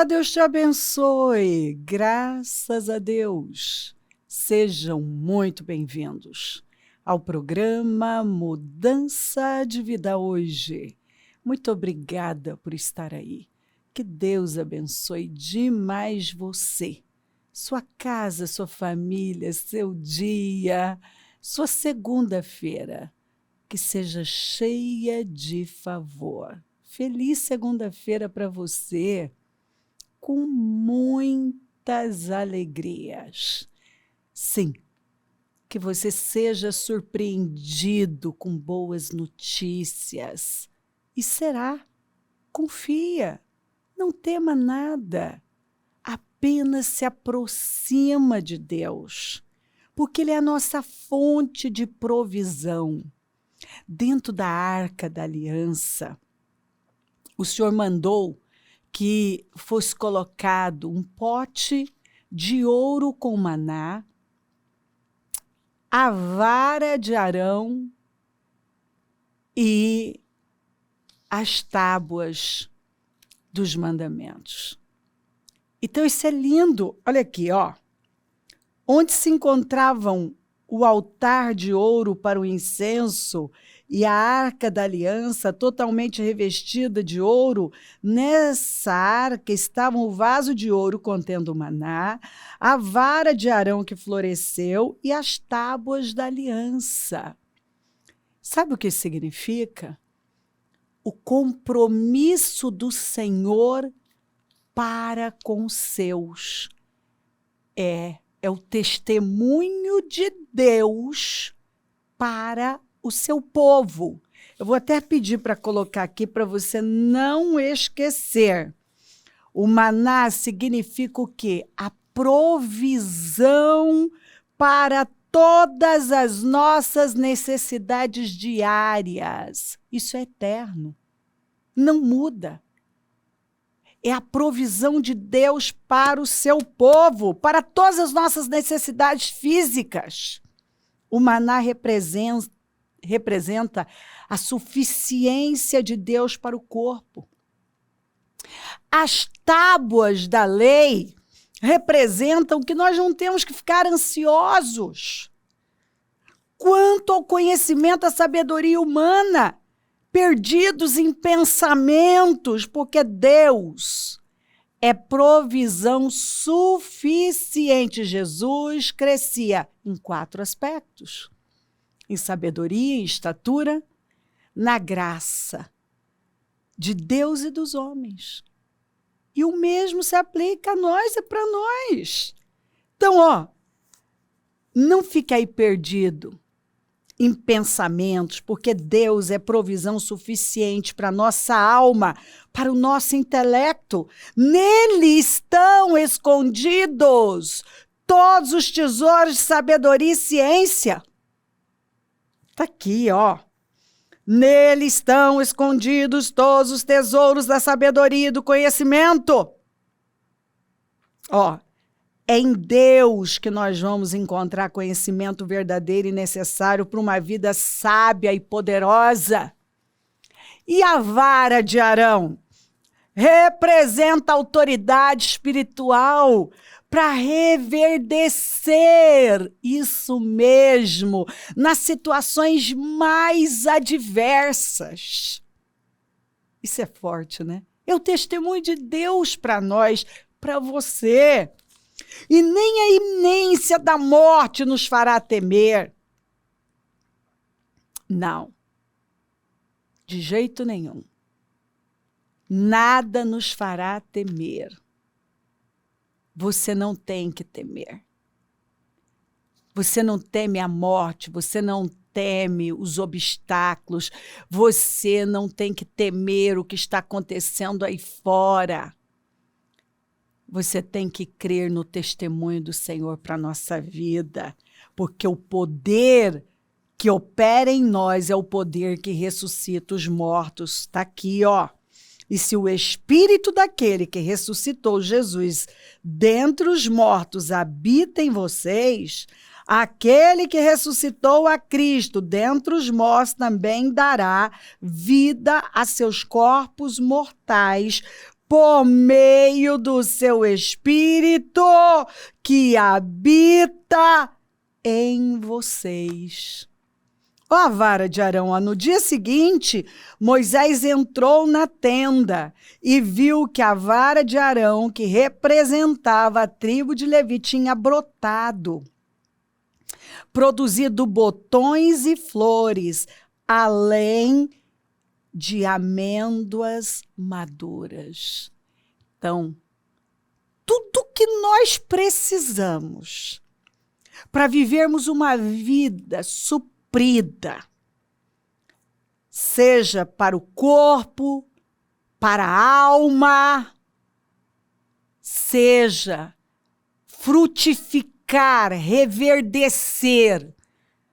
Deus te abençoe. Graças a Deus. Sejam muito bem-vindos ao programa Mudança de Vida Hoje. Muito obrigada por estar aí. Que Deus abençoe demais você, sua casa, sua família, seu dia, sua segunda-feira. Que seja cheia de favor. Feliz segunda-feira para você, com muitas alegrias. Sim, que você seja surpreendido com boas notícias. E será. Confia, não tema nada. Apenas se aproxima de Deus, porque Ele é a nossa fonte de provisão. Dentro da Arca da Aliança, o Senhor mandou que fosse colocado um pote de ouro com maná, a vara de Arão e as tábuas dos mandamentos. Então isso é lindo. Olha aqui, ó. Onde se encontravam o altar de ouro para o incenso e a arca da aliança totalmente revestida de ouro, nessa arca estavam o vaso de ouro contendo o maná, a vara de Arão que floresceu e as tábuas da aliança. Sabe o que isso significa? O compromisso do Senhor para com os seus. É o testemunho de Deus para o seu povo. Eu vou até pedir para colocar aqui para você não esquecer. O maná significa o quê? A provisão para todas as nossas necessidades diárias. Isso é eterno. Não muda. É a provisão de Deus para o seu povo, para todas as nossas necessidades físicas. O maná representa a suficiência de Deus para o corpo. As tábuas da lei representam que nós não temos que ficar ansiosos quanto ao conhecimento, à sabedoria humana, perdidos em pensamentos, porque Deus é provisão suficiente. Jesus crescia em 4 aspectos: em sabedoria, em estatura, na graça de Deus e dos homens. E o mesmo se aplica a nós e para nós. Então, ó, não fique aí perdido em pensamentos, porque Deus é provisão suficiente para a nossa alma, para o nosso intelecto. Nele estão escondidos todos os tesouros de sabedoria e ciência. Está aqui, ó. Nele estão escondidos todos os tesouros da sabedoria e do conhecimento. Ó. É em Deus que nós vamos encontrar conhecimento verdadeiro e necessário para uma vida sábia e poderosa. E a vara de Arão representa a autoridade espiritual para reverdecer, isso mesmo, nas situações mais adversas. Isso é forte, né? É o testemunho de Deus para nós, para você. E nem a iminência da morte nos fará temer. Não, de jeito nenhum. Nada nos fará temer. Você não tem que temer. Você não teme a morte, você não teme os obstáculos, você não tem que temer o que está acontecendo aí fora. Você tem que crer no testemunho do Senhor para a nossa vida, porque o poder que opera em nós é o poder que ressuscita os mortos. Está aqui, ó. E se o Espírito daquele que ressuscitou Jesus dentre os mortos habita em vocês, aquele que ressuscitou a Cristo dentre os mortos também dará vida a seus corpos mortais por meio do seu Espírito que habita em vocês. Ó a vara de Arão. No dia seguinte, Moisés entrou na tenda e viu que a vara de Arão, que representava a tribo de Levi, tinha brotado, produzido botões e flores, além de amêndoas maduras. Então, tudo que nós precisamos para vivermos uma vida suprida, seja para o corpo, para a alma, seja frutificar, reverdecer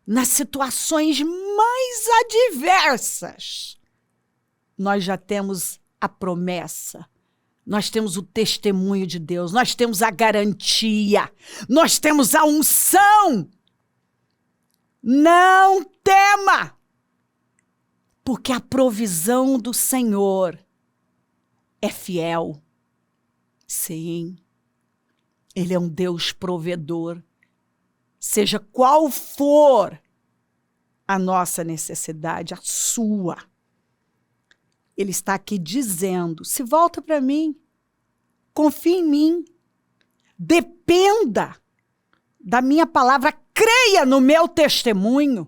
nas situações mais adversas, nós já temos a promessa, nós temos o testemunho de Deus, nós temos a garantia, nós temos a unção. Não tema, porque a provisão do Senhor é fiel. Sim, Ele é um Deus provedor. Seja qual for a nossa necessidade, a sua, Ele está aqui dizendo, se volta para mim, confie em mim, dependa da minha palavra, creia no meu testemunho,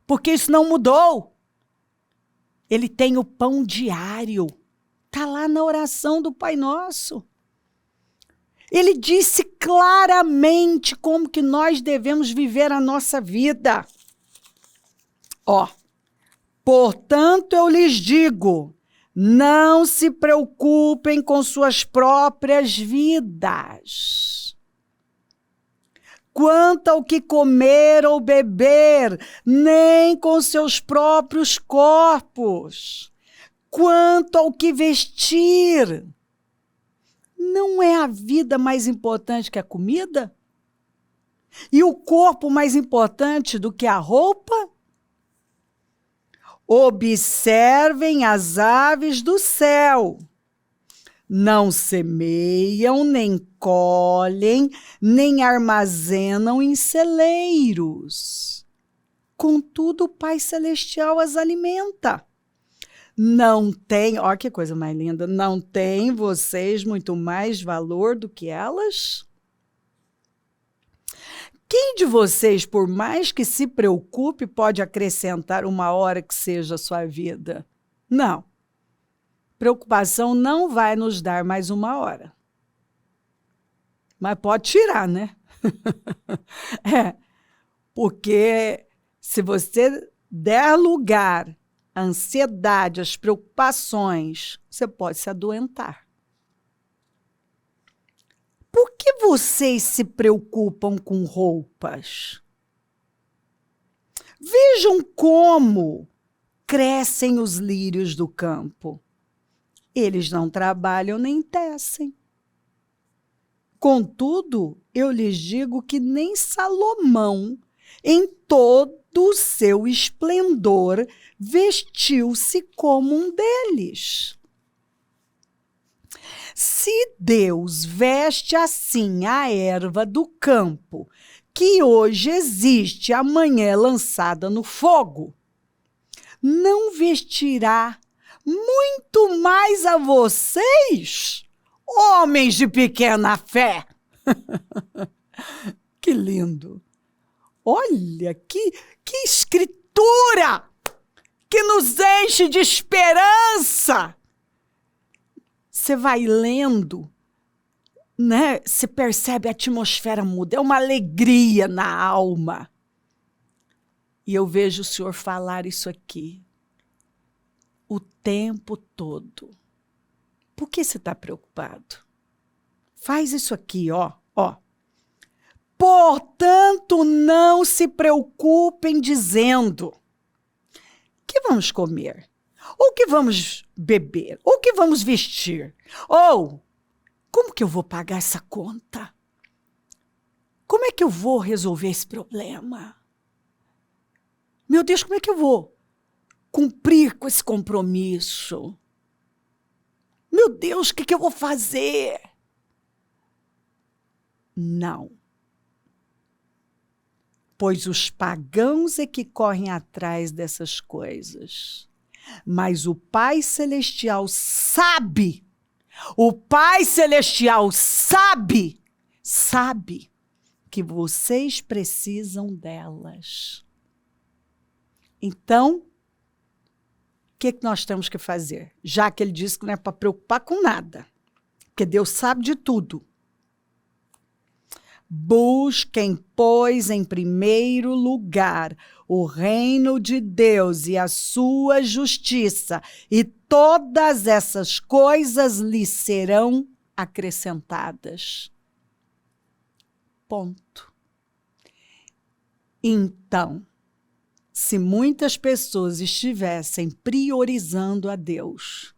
porque isso não mudou. Ele tem o pão diário, está lá na oração do Pai Nosso. Ele disse claramente como que nós devemos viver a nossa vida. Ó, portanto eu lhes digo, não se preocupem com suas próprias vidas, quanto ao que comer ou beber, nem com seus próprios corpos, quanto ao que vestir. Não é a vida mais importante que a comida? E o corpo mais importante do que a roupa? Observem as aves do céu. Não semeiam, nem colhem, nem armazenam em celeiros. Contudo, o Pai Celestial as alimenta. Não tem, ó que coisa mais linda, não tem vocês muito mais valor do que elas? Quem de vocês, por mais que se preocupe, pode acrescentar uma hora que seja a sua vida? Não. Preocupação não vai nos dar mais uma hora. Mas pode tirar, né? Porque se você der lugar à ansiedade, às preocupações, você pode se adoentar. Por que vocês se preocupam com roupas? Vejam como crescem os lírios do campo. Eles não trabalham nem tecem. Contudo, eu lhes digo que nem Salomão, em todo o seu esplendor, vestiu-se como um deles. Se Deus veste assim a erva do campo, que hoje existe, amanhã é lançada no fogo, não vestirá muito mais a vocês, homens de pequena fé? Que lindo! Olha, que escritura que nos enche de esperança! Você vai lendo, né? Você percebe a atmosfera muda, é uma alegria na alma. E eu vejo o Senhor falar isso aqui o tempo todo. Por que você está preocupado? Faz isso aqui, ó. Portanto, não se preocupem dizendo: o que vamos comer? Ou que vamos beber? Ou que vamos vestir? Ou, como que eu vou pagar essa conta? Como é que eu vou resolver esse problema? Meu Deus, como é que eu vou cumprir com esse compromisso? meu Deus, o que eu vou fazer? Não. Pois os pagãos é que correm atrás dessas coisas. Mas o Pai Celestial sabe, sabe que vocês precisam delas. Então, o que nós temos que fazer? Já que ele disse que não é para preocupar com nada, porque Deus sabe de tudo. Busquem, pois, em primeiro lugar o reino de Deus e a sua justiça, e todas essas coisas lhes serão acrescentadas. Ponto. Então, se muitas pessoas estivessem priorizando a Deus,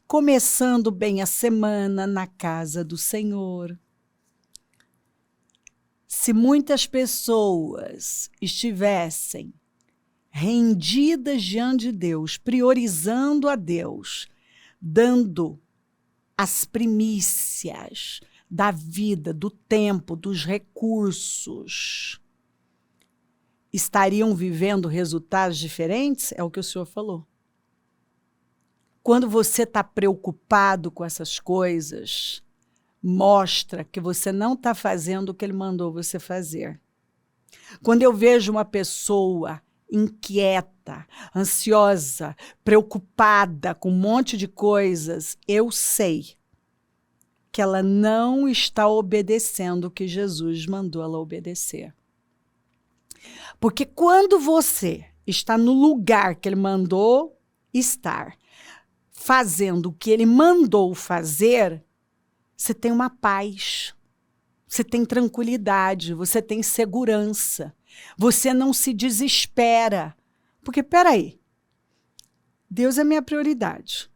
começando bem a semana na casa do Senhor, se muitas pessoas estivessem rendidas diante de Deus, priorizando a Deus, dando as primícias da vida, do tempo, dos recursos, estariam vivendo resultados diferentes? É o que o senhor falou. Quando você está preocupado com essas coisas, mostra que você não está fazendo o que ele mandou você fazer. Quando eu vejo uma pessoa inquieta, ansiosa, preocupada com um monte de coisas, eu sei que ela não está obedecendo o que Jesus mandou ela obedecer. Porque quando você está no lugar que ele mandou estar, fazendo o que ele mandou fazer, você tem uma paz, você tem tranquilidade, você tem segurança, você não se desespera. Porque, peraí, Deus é minha prioridade,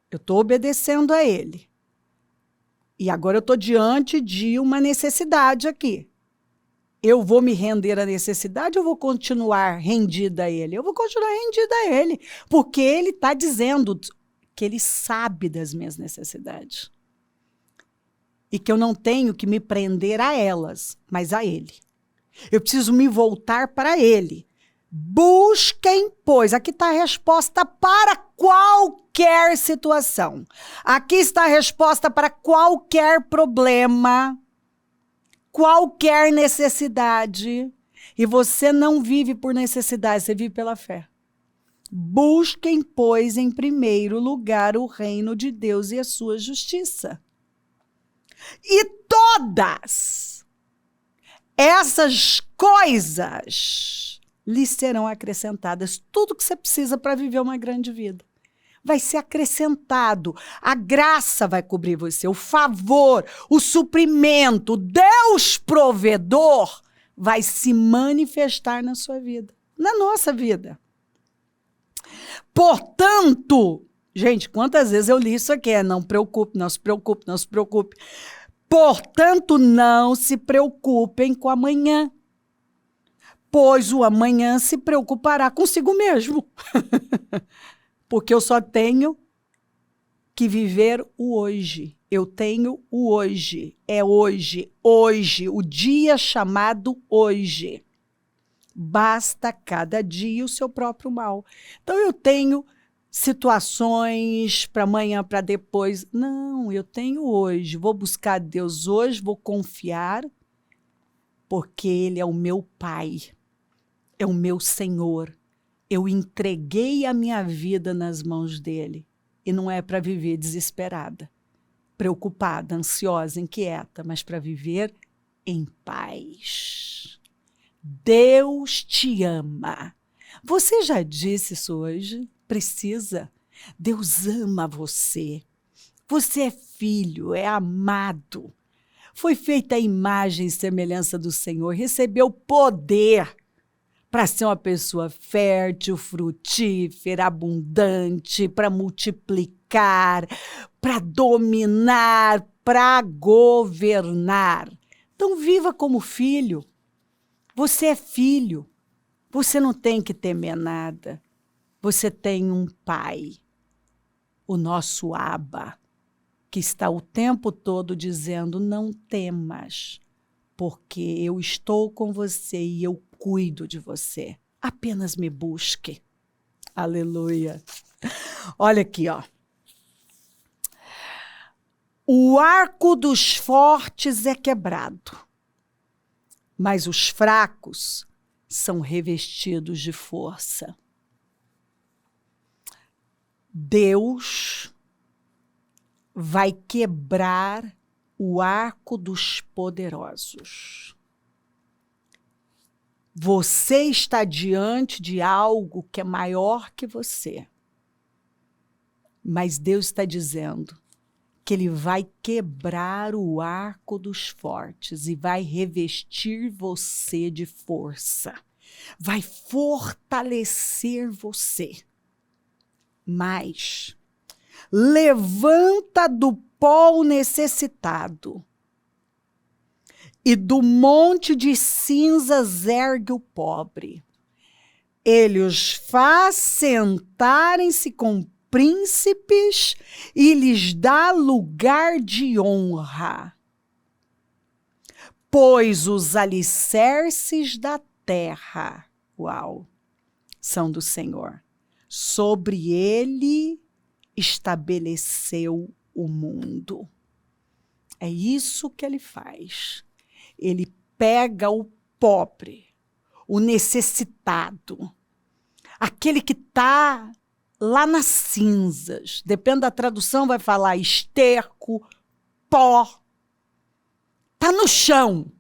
eu estou obedecendo a Ele. E agora eu estou diante de uma necessidade aqui. Eu vou me render à necessidade ou vou continuar rendida a Ele? Eu vou continuar rendida a Ele, porque Ele está dizendo que Ele sabe das minhas necessidades. E que eu não tenho que me prender a elas, mas a Ele. Eu preciso me voltar para Ele. Busquem, pois, aqui está a resposta para qualquer situação. Aqui está a resposta para qualquer problema, qualquer necessidade. E você não vive por necessidade, você vive pela fé. Busquem, pois, em primeiro lugar o reino de Deus e a sua justiça. E todas essas coisas lhes serão acrescentadas. Tudo que você precisa para viver uma grande vida vai ser acrescentado. A graça vai cobrir você, o favor, o suprimento, o Deus provedor vai se manifestar na sua vida, na nossa vida. Portanto, gente, quantas vezes eu li isso aqui? Não preocupe, não se preocupe, não se preocupe. Portanto, não se preocupem com amanhã, pois o amanhã se preocupará consigo mesmo. Porque eu só tenho que viver o hoje. Eu tenho o hoje. É hoje, hoje, o dia chamado hoje. Basta cada dia o seu próprio mal. Então, eu tenho situações para amanhã, para depois. Não, eu tenho hoje. Vou buscar Deus hoje, vou confiar, porque Ele é o meu Pai, é o meu Senhor. Eu entreguei a minha vida nas mãos dEle. E não é para viver desesperada, preocupada, ansiosa, inquieta, mas para viver em paz. Deus te ama. Você já disse isso hoje? Precisa. Deus ama você. Você é filho, é amado. Foi feita a imagem e semelhança do Senhor, recebeu poder para ser uma pessoa fértil, frutífera, abundante, para multiplicar, para dominar, para governar. Então, viva como filho. Você é filho. Você não tem que temer nada. Você tem um Pai, o nosso Abba. que está o tempo todo dizendo: não temas, porque eu estou com você e eu cuido de você. Apenas me busque. Aleluia. Olha aqui, ó. O arco dos fortes é quebrado, mas os fracos são revestidos de força. Deus vai quebrar o arco dos poderosos. Você está diante de algo que é maior que você. Mas Deus está dizendo que Ele vai quebrar o arco dos fortes e vai revestir você de força. Vai fortalecer você. Mas levanta do pó o necessitado, e do monte de cinzas ergue o pobre. Ele os faz sentarem-se com príncipes e lhes dá lugar de honra. Pois os alicerces da terra, são do Senhor. Sobre ele estabeleceu o mundo. É isso que ele faz. Ele pega o pobre, o necessitado, aquele que está lá nas cinzas, depende da tradução, vai falar esterco, pó, está no chão.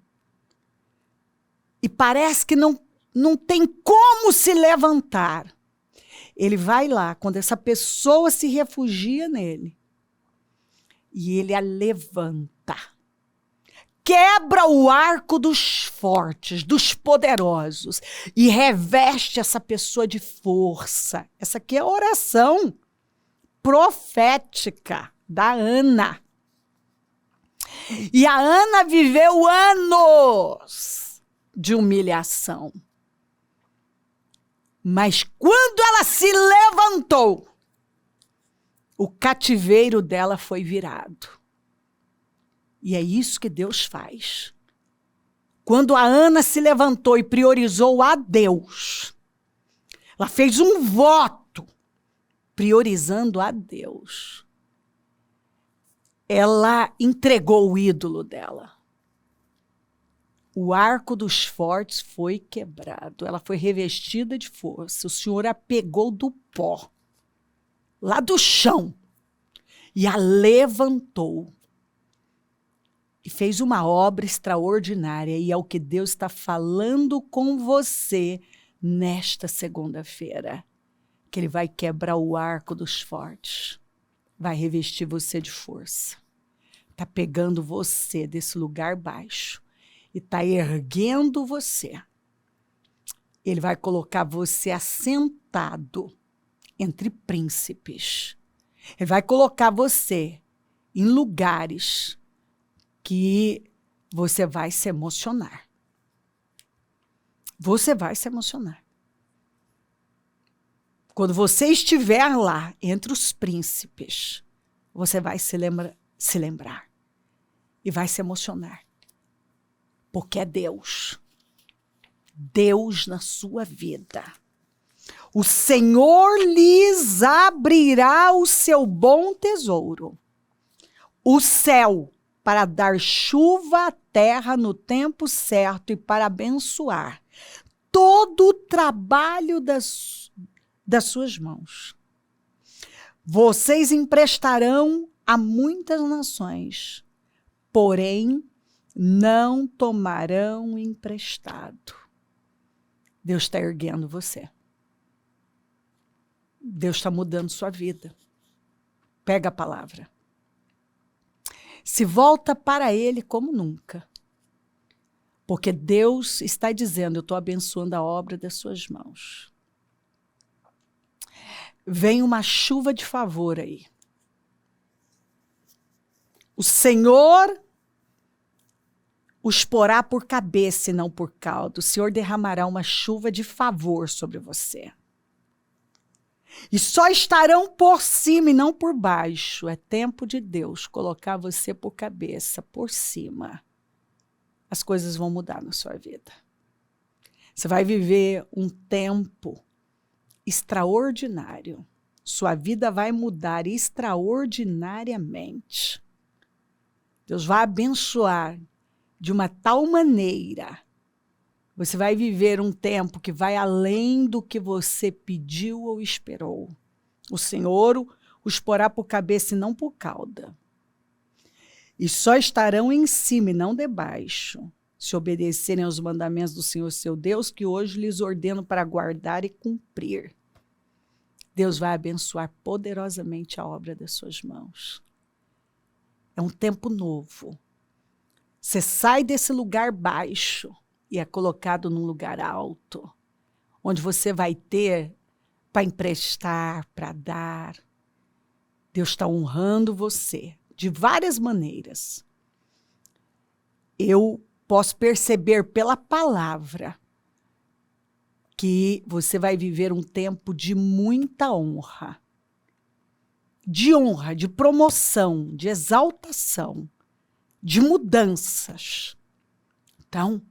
E parece que não tem como se levantar. Ele vai lá, quando essa pessoa se refugia nele, e ele a levanta. Quebra o arco dos fortes, dos poderosos, e reveste essa pessoa de força. Essa aqui é a oração profética da Ana. E a Ana viveu anos de humilhação. Mas quando ela se levantou, o cativeiro dela foi virado. E é isso que Deus faz. Quando a Ana se levantou e priorizou a Deus, ela fez um voto priorizando a Deus. Ela entregou o ídolo dela. O arco dos fortes foi quebrado. Ela foi revestida de força. O Senhor a pegou do pó, lá do chão, e a levantou. E fez uma obra extraordinária. E é o que Deus está falando com você nesta segunda-feira. Que Ele vai quebrar o arco dos fortes. Vai revestir você de força. Está pegando você desse lugar baixo. E está erguendo você. Ele vai colocar você assentado entre príncipes. Ele vai colocar você em lugares que você vai se emocionar. Você vai se emocionar. Quando você estiver lá, entre os príncipes, você vai se lembrar. E vai se emocionar. Porque é Deus. Deus na sua vida. O Senhor lhes abrirá o seu bom tesouro. O céu, para dar chuva à terra no tempo certo e para abençoar todo o trabalho das suas mãos. Vocês emprestarão a muitas nações, porém não tomarão emprestado. Deus está erguendo você. Deus está mudando sua vida. Pega a palavra. Se volta para Ele como nunca. Porque Deus está dizendo, eu estou abençoando a obra das suas mãos. Vem uma chuva de favor aí. O Senhor os porá por cabeça e não por cauda. O Senhor derramará uma chuva de favor sobre você. E só estarão por cima e não por baixo. É tempo de Deus colocar você por cabeça, por cima. As coisas vão mudar na sua vida. Você vai viver um tempo extraordinário. Sua vida vai mudar extraordinariamente. Deus vai abençoar de uma tal maneira. Você vai viver um tempo que vai além do que você pediu ou esperou. O Senhor os porá por cabeça e não por cauda. E só estarão em cima e não debaixo, se obedecerem aos mandamentos do Senhor seu Deus, que hoje lhes ordeno para guardar e cumprir. Deus vai abençoar poderosamente a obra das suas mãos. É um tempo novo. Você sai desse lugar baixo e é colocado num lugar alto, onde você vai ter para emprestar, para dar. Deus está honrando você de várias maneiras. Eu posso perceber pela palavra que você vai viver um tempo de muita honra. De honra, de promoção, de exaltação, de mudanças. Então,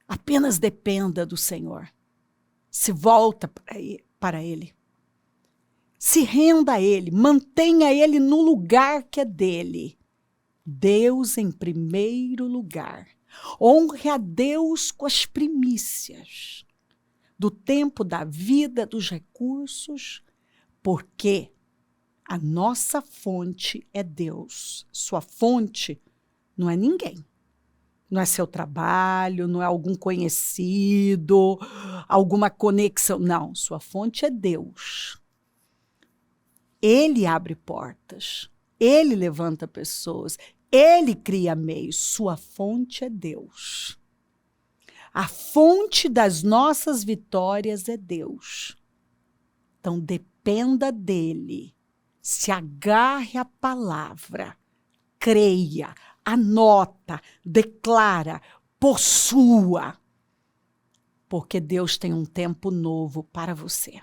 apenas dependa do Senhor. Se volta para Ele. Se renda a Ele, mantenha Ele no lugar que é dele. Deus em primeiro lugar. Honre a Deus com as primícias do tempo, da vida, dos recursos, porque a nossa fonte é Deus. Sua fonte não é ninguém. Não é seu trabalho, não é algum conhecido, alguma conexão. Não, sua fonte é Deus. Ele abre portas, Ele levanta pessoas, Ele cria meios. Sua fonte é Deus. A fonte das nossas vitórias é Deus. Então, dependa dEle. Se agarre à palavra, creia, anota, declara, possua. Porque Deus tem um tempo novo para você.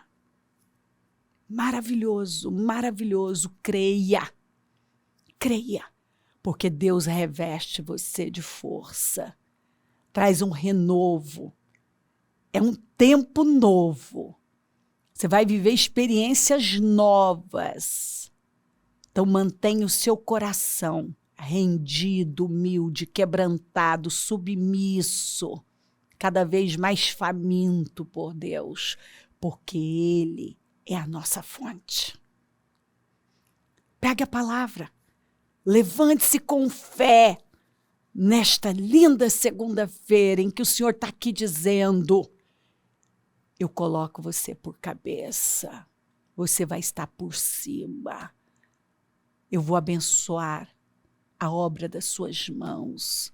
Maravilhoso, maravilhoso. Creia, creia. Porque Deus reveste você de força. Traz um renovo. É um tempo novo. Você vai viver experiências novas. Então mantenha o seu coração rendido, humilde, quebrantado, submisso, cada vez mais faminto por Deus, porque Ele é a nossa fonte. Pegue a palavra, levante-se com fé nesta linda segunda-feira em que o Senhor está aqui dizendo: eu coloco você por cabeça, você vai estar por cima, eu vou abençoar a obra das suas mãos.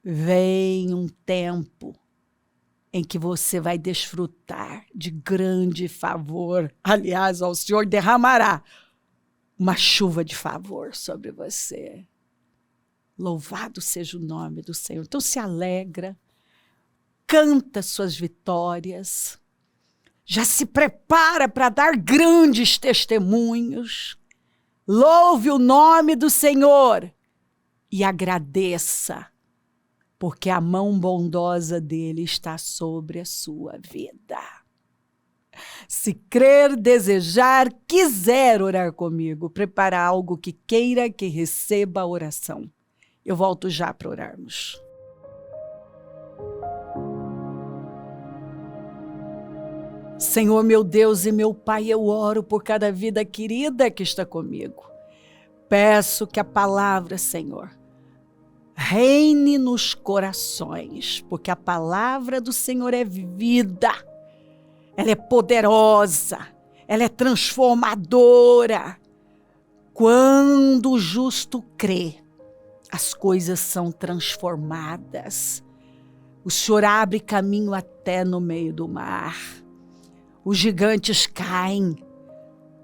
Vem um tempo em que você vai desfrutar de grande favor. Aliás, o Senhor derramará uma chuva de favor sobre você. Louvado seja o nome do Senhor. Então se alegra, canta suas vitórias, já se prepara para dar grandes testemunhos. Louve o nome do Senhor e agradeça, porque a mão bondosa dele está sobre a sua vida. Se crer, desejar, quiser orar comigo, preparar algo que queira que receba a oração. Eu volto já para orarmos. Senhor, meu Deus e meu Pai, eu oro por cada vida querida que está comigo. Peço que a palavra, Senhor, reine nos corações, porque a palavra do Senhor é vida, ela é poderosa, ela é transformadora. Quando o justo crê, as coisas são transformadas. O Senhor abre caminho até no meio do mar. Os gigantes caem.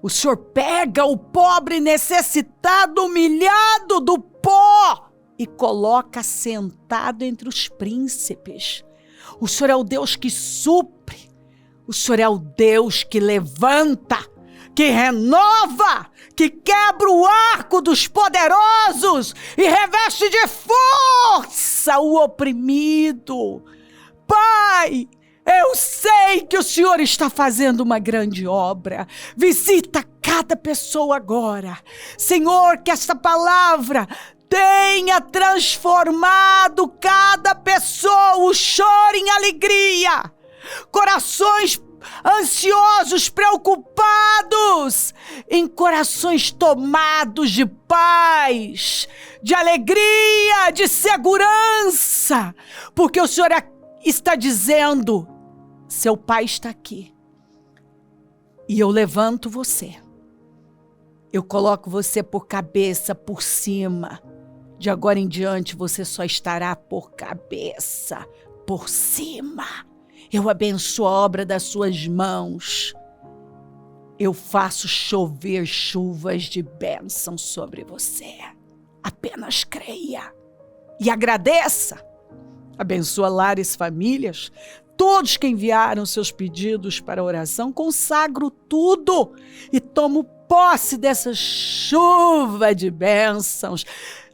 O Senhor pega o pobre necessitado, humilhado do pó e coloca sentado entre os príncipes. O Senhor é o Deus que supre. O Senhor é o Deus que levanta, que renova, que quebra o arco dos poderosos e reveste de força o oprimido. Pai, eu sei que o Senhor está fazendo uma grande obra. Visita cada pessoa agora. Senhor, que esta palavra tenha transformado cada pessoa, o choro em alegria. Corações ansiosos, preocupados, em corações tomados de paz, de alegria, de segurança, porque o Senhor está dizendo: seu Pai está aqui, e eu levanto você, eu coloco você por cabeça, por cima. De agora em diante você só estará por cabeça, por cima. Eu abençoo a obra das suas mãos. Eu faço chover chuvas de bênção sobre você. Apenas creia e agradeça. Abençoa lares, famílias, todos que enviaram seus pedidos para oração. Consagro tudo e tomo posse dessa chuva de bênçãos,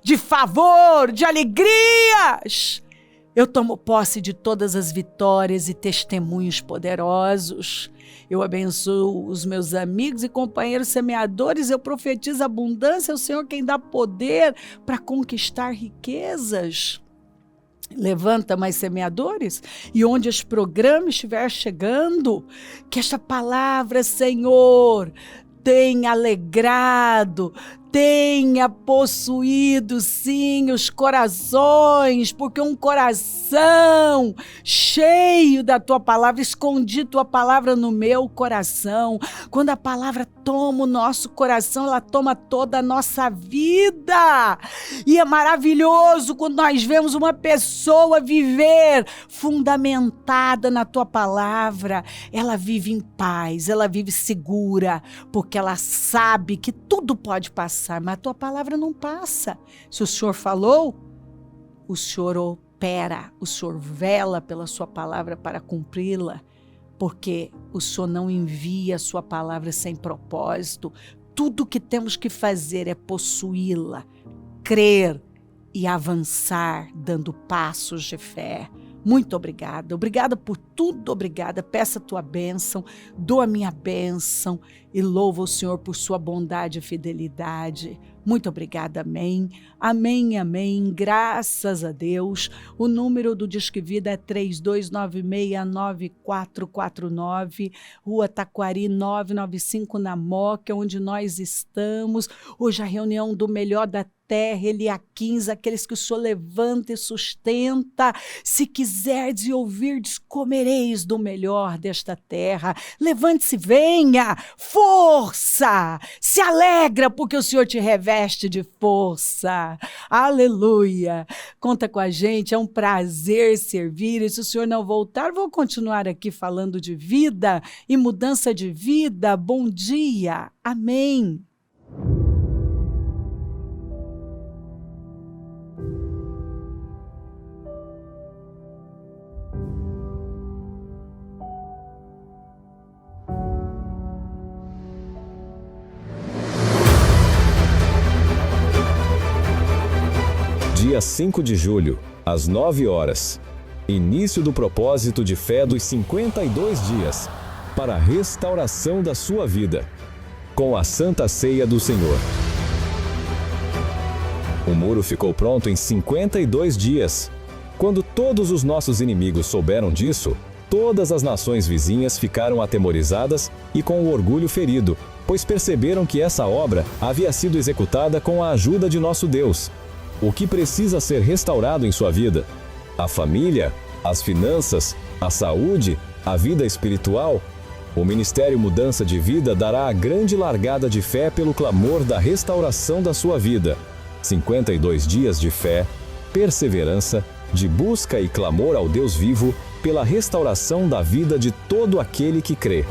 de favor, de alegrias. Eu tomo posse de todas as vitórias e testemunhos poderosos. Eu abençoo os meus amigos e companheiros semeadores. Eu profetizo abundância. É o Senhor quem dá poder para conquistar riquezas. Levanta mais semeadores, e onde os programas estiver chegando, que esta palavra, Senhor, tenha alegrado, tenha possuído, sim, os corações, porque um coração cheio da tua palavra, escondi tua palavra no meu coração. Quando a palavra toma o nosso coração, ela toma toda a nossa vida. E é maravilhoso quando nós vemos uma pessoa viver fundamentada na tua palavra. Ela vive em paz, ela vive segura, porque ela sabe que tudo pode passar, mas a tua palavra não passa. Se o Senhor falou, o Senhor opera, o Senhor vela pela sua palavra para cumpri-la, porque o Senhor não envia a sua palavra sem propósito. Tudo que temos que fazer é possuí-la, crer e avançar, dando passos de fé. Muito obrigada. Obrigada por tudo, obrigada. Peço a tua bênção, dou a minha bênção e louvo o Senhor por sua bondade e fidelidade. Muito obrigada, amém. Amém, amém. Graças a Deus. O número do Disque Vida é 32969449, Rua Taquari 995, na Moca, onde nós estamos. Hoje a reunião do melhor da terra, Eliaquins, aqueles que o Senhor levanta e sustenta. Se quiserdes e ouvirdes, comereis do melhor desta terra. Levante-se, venha, força, se alegra, porque o Senhor te reveste de força. Aleluia. Conta com a gente, é um prazer servir. E se o Senhor não voltar, vou continuar aqui falando de vida e mudança de vida. Bom dia. Amém. Dia 5 de julho, às 9 horas. Início do propósito de fé dos 52 dias para a restauração da sua vida, com a Santa Ceia do Senhor. O muro ficou pronto em 52 dias. Quando todos os nossos inimigos souberam disso, todas as nações vizinhas ficaram atemorizadas e com o orgulho ferido, pois perceberam que essa obra havia sido executada com a ajuda de nosso Deus. O que precisa ser restaurado em sua vida? A família, as finanças, a saúde, a vida espiritual? O Ministério Mudança de Vida dará a grande largada de fé pelo clamor da restauração da sua vida. 52 dias de fé, perseverança, de busca e clamor ao Deus vivo pela restauração da vida de todo aquele que crê.